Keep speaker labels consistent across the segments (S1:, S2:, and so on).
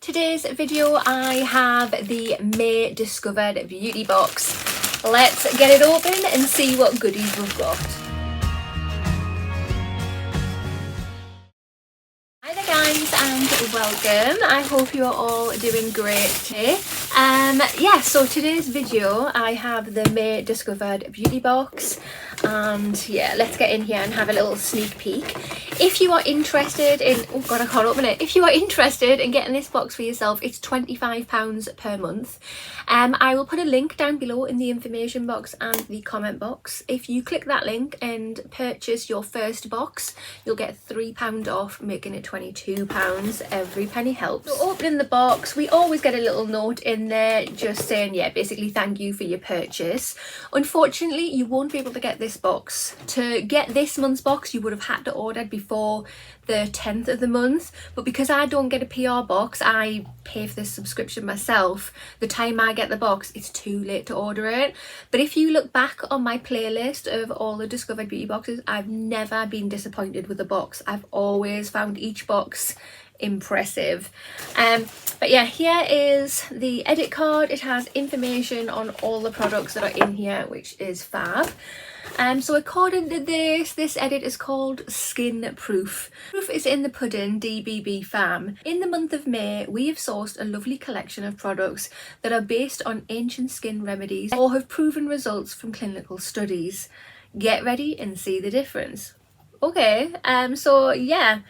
S1: Today's video I have the May Discovered Beauty Box. Let's get it open and see what goodies we've got. Hi there guys and welcome. I hope you're all doing great today. So today's video I have the May Discovered Beauty Box, and yeah, let's get in here and have a little sneak peek. If you are interested in, oh god I can't open it, if you are interested in getting this box for yourself, it's £25 per month. I will put a link down below in the information box and the comment box. If you click that link and purchase your first box, you'll get £3 off, making it £22. Every penny helps. So opening the box, we always get a little note in there just saying, yeah, basically thank you for your purchase. Unfortunately, you won't be able to get this box. To get this month's box, you would have had to order before the 10th of the month, but because I don't get a PR box, I pay for this subscription myself. The time I get the box, it's too late to order it. But if you look back on my playlist of all the Discovered Beauty boxes, I've never been disappointed with a box. I've always found each box impressive. But yeah, here is the edit card. It has information on all the products that are in here, which is fab. So according to this edit is called Skin Proof. Proof is in the pudding, DBB fam. In the month of May, we have sourced a lovely collection of products that are based on ancient skin remedies or have proven results from clinical studies. Get ready and see the difference. Okay, so yeah.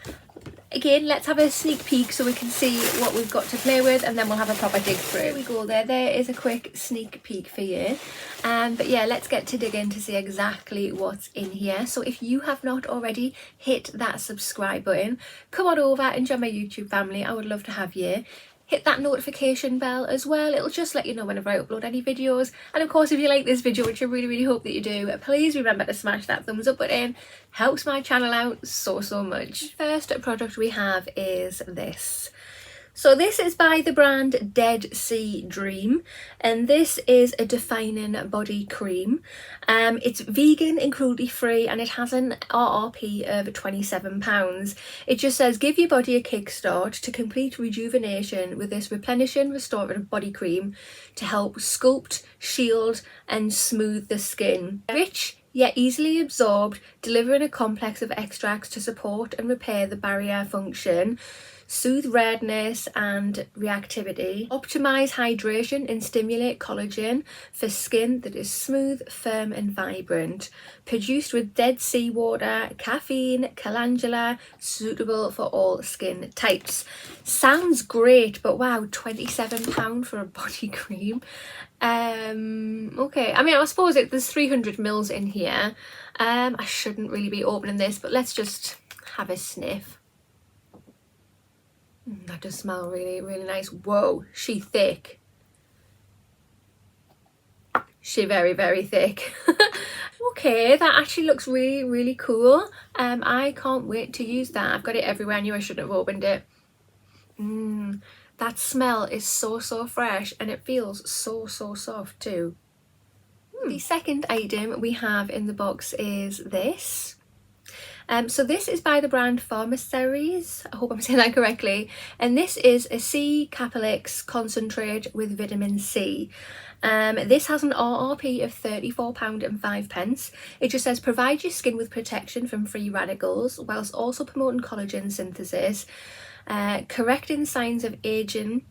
S1: Again, let's have a sneak peek so we can see what we've got to play with, and then we'll have a proper dig through. There we go, there is a quick sneak peek for you. But yeah, let's get to dig in to see exactly what's in here. So if you have not already, hit that subscribe button. Come on over and join my YouTube family. I would love to have you. Hit that notification bell as well. It'll just let you know whenever I upload any videos. And of course, if you like this video, which I really hope that you do, please remember to smash that thumbs up button. Helps my channel out so much. First product we have is this. So this is by the brand Dead Sea Dream, and this is a defining body cream. It's vegan and cruelty free, and it has an RRP of £27. It just says give your body a kickstart to complete rejuvenation with this replenishing restorative body cream to help sculpt, shield and smooth the skin. Rich yet easily absorbed, delivering a complex of extracts to support and repair the barrier function, soothe redness and reactivity, optimize hydration and stimulate collagen for skin that is smooth, firm and vibrant. Produced with Dead Sea water, caffeine, calendula, suitable for all skin types. Sounds great, but wow, £27 for a body cream. Okay, I mean, I suppose there's 300 mils in here. I shouldn't really be opening this, but let's just have a sniff. That does smell really nice. Whoa, she thick. She very thick. Okay, that actually looks really cool. I can't wait to use that. I've got it everywhere. I knew I shouldn't have opened it. That smell is so fresh, and it feels so soft too. The second item we have in the box is this. So this is by the brand Pharmaceries. I hope I'm saying that correctly. And this is a C Capelix concentrate with vitamin C. This has an RRP of £34.05. It just says provide your skin with protection from free radicals whilst also promoting collagen synthesis, correcting signs of aging,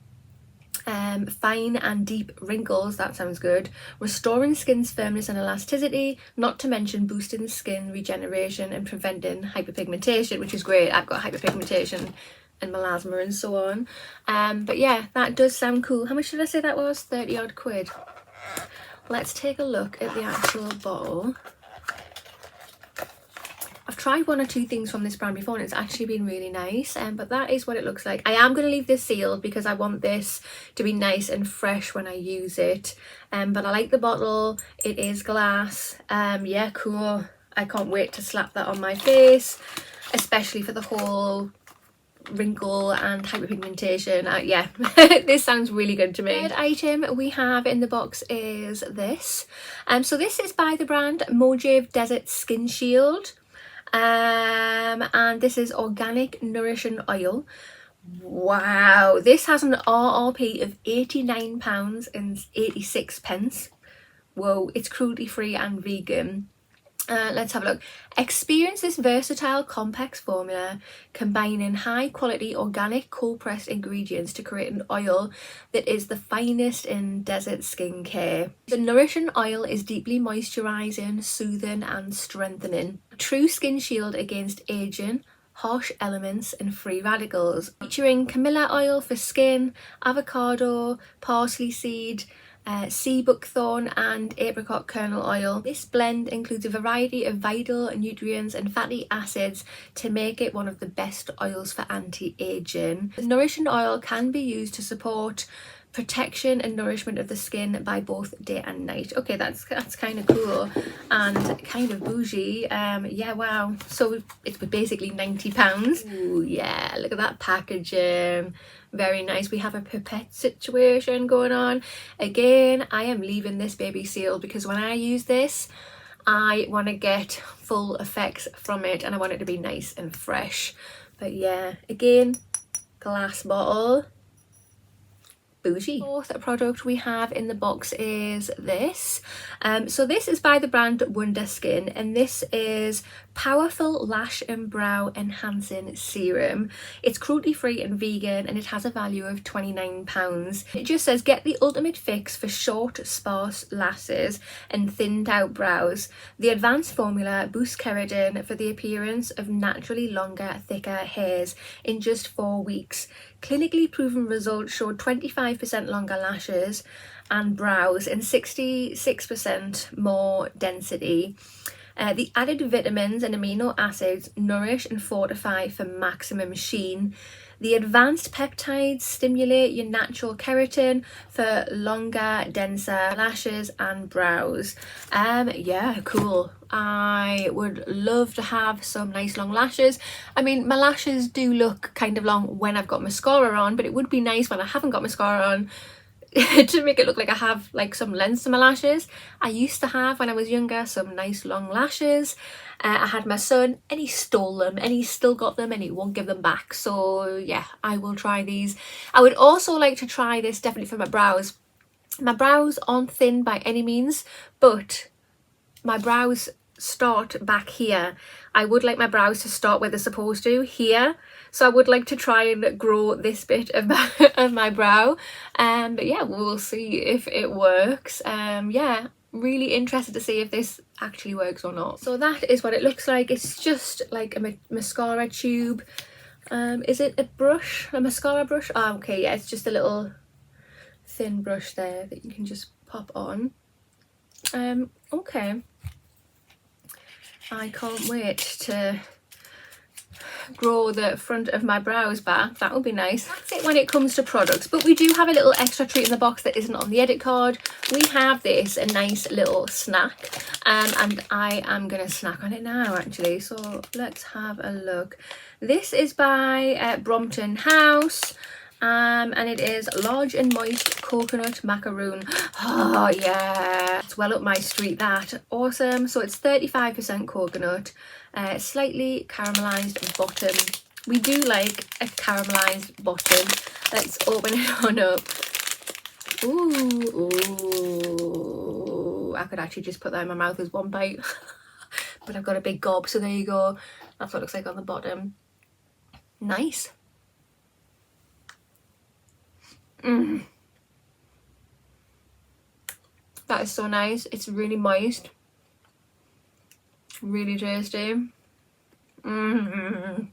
S1: fine and deep wrinkles, that sounds good, restoring skin's firmness and elasticity, not to mention boosting skin regeneration and preventing hyperpigmentation, which is great. I've got hyperpigmentation and melasma and so on. But yeah, that does sound cool. How much did I say that was? 30 odd quid. Let's take a look at the actual bottle. I've tried one or two things from this brand before and it's actually been really nice, but that is what it looks like. I am going to leave this sealed because I want this to be nice and fresh when I use it, but I like the bottle. It is glass. Yeah, cool. I can't wait to slap that on my face, especially for the whole wrinkle and hyperpigmentation. Yeah, this sounds really good to me. Third item we have in the box is this. So this is by the brand Mojave Desert Skin Shield. And this is organic nourishing oil Wow, this has an RRP of £89.86. Whoa, it's cruelty free and vegan. Let's have a look. Experience this versatile complex formula combining high quality organic cold pressed ingredients to create an oil that is the finest in desert skincare. The nourishing oil is deeply moisturizing, soothing and strengthening. True skin shield against aging, harsh elements and free radicals. Featuring camellia oil for skin, avocado, parsley seed, sea buckthorn and apricot kernel oil. This blend includes a variety of vital nutrients and fatty acids to make it one of the best oils for anti-aging. The nourishing oil can be used to support protection and nourishment of the skin by both day and night. Okay, that's kind of cool and kind of bougie. Yeah, wow. So it's basically £90. Ooh, yeah, look at that packaging. Very nice. We have a pipette situation going on. Again, I am leaving this baby sealed because when I use this, I want to get full effects from it and I want it to be nice and fresh. But yeah, again, glass bottle. Bougie. Fourth product we have in the box is this. So this is by the brand Wonder Skin, and this is powerful lash and brow enhancing serum. It's cruelty free and vegan, and it has a value of £29. It just says get the ultimate fix for short sparse lashes and thinned out brows. The advanced formula boosts keratin for the appearance of naturally longer, thicker hairs in just 4 weeks. Clinically proven results showed 25% longer lashes and brows and 66% more density. The added vitamins and amino acids nourish and fortify for maximum sheen. The advanced peptides stimulate your natural keratin for longer, denser lashes and brows. Yeah, cool. I would love to have some nice long lashes. I mean, my lashes do look kind of long when I've got mascara on, but it would be nice when I haven't got mascara on to make it look like I have like some length to my lashes. I used to have, when I was younger, some nice long lashes. I had my son and he stole them and he's still got them and he won't give them back. So yeah, I will try these. I would also like to try this definitely for my brows. My brows aren't thin by any means, but my brows start back here. I would like my brows to start where they're supposed to, here. So I would like to try and grow this bit of my brow. But yeah, we'll see if it works. Yeah, really interested to see if this actually works or not. So that is what it looks like. It's just like a mascara tube. Is it a brush? A mascara brush? Oh, okay, yeah, it's just a little thin brush there that you can just pop on. Okay. I can't wait to grow the front of my brows back. That would be nice. That's it when it comes to products, but we do have a little extra treat in the box that isn't on the edit card. We have this, a nice little snack, and I am gonna snack on it now actually, so let's have a look. This is by Brompton House. And it is large and moist coconut macaroon. Oh yeah, it's well up my street, that. Awesome. So it's 35% coconut, slightly caramelized bottom. We do like a caramelized bottom. Let's open it on up. Ooh, I could actually just put that in my mouth as one bite. But I've got a big gob, so there you go. That's what it looks like on the bottom. Nice. That is so nice. It's really moist, really tasty. Oh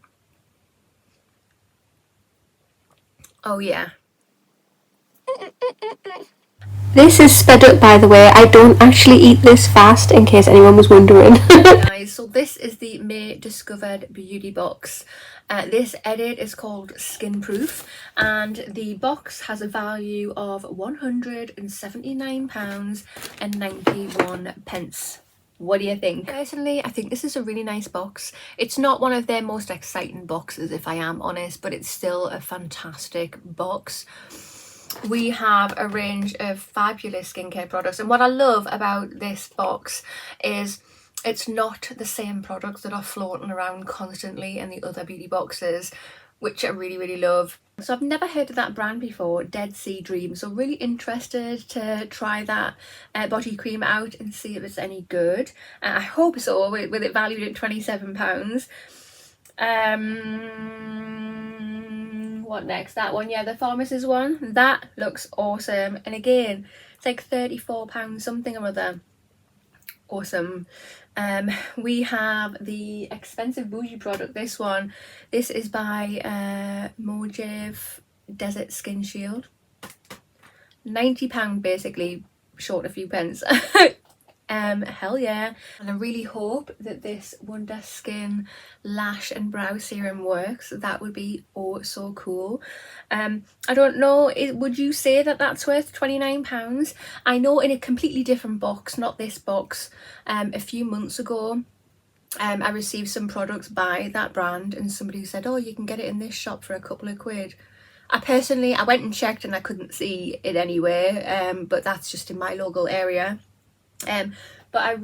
S1: yeah. This is sped up, by the way. I don't actually eat this fast, in case anyone was wondering. Guys, so this is the May Discovered Beauty Box. This edit is called Skin Proof, and the box has a value of £179.91. What do you think? Personally, I think this is a really nice box. It's not one of their most exciting boxes, if I am honest, but it's still a fantastic box. We have a range of fabulous skincare products, and what I love about this box is it's not the same products that are floating around constantly in the other beauty boxes. which I really love. So I've never heard of that brand before, Dead Sea Dream, so really interested to try that body cream out and see if it's any good. I hope so, with it valued at £27. What next? That one, yeah, the pharmacies one, that looks awesome, and again it's like £34 something or other. Awesome. We have the expensive bougie product, this one. This is by Mojiv Desert Skin Shield. £90 basically, short a few pence. Hell yeah. And I really hope that this Wonder Skin lash and brow serum works. That would be oh so cool. I don't know, would you say that that's worth £29? I know in a completely different box, not this box, a few months ago I received some products by that brand and somebody said, oh, you can get it in this shop for a couple of quid. I went and checked and I couldn't see it anywhere, but that's just in my local area. But I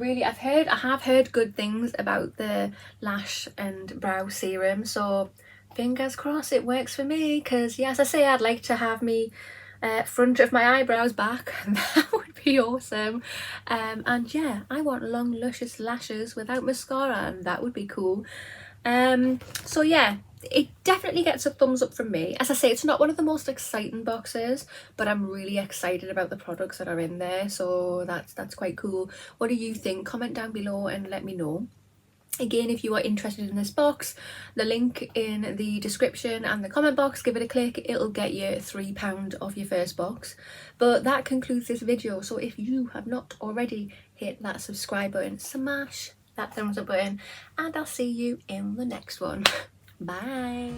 S1: have heard good things about the lash and brow serum, so fingers crossed it works for me, because yeah, as I say, I'd like to have me front of my eyebrows back. That would be awesome. And yeah, I want long luscious lashes without mascara, and that would be cool. So yeah, it definitely gets a thumbs up from me. As I say, it's not one of the most exciting boxes, but I'm really excited about the products that are in there, so that's quite cool. What do you think? Comment down below and let me know. Again, if you are interested in this box, the link in the description and the comment box, give it a click, it'll get you £3 off your first box. But that concludes this video, so if you have not already, hit that subscribe button, smash that thumbs up button, and I'll see you in the next one. Bye.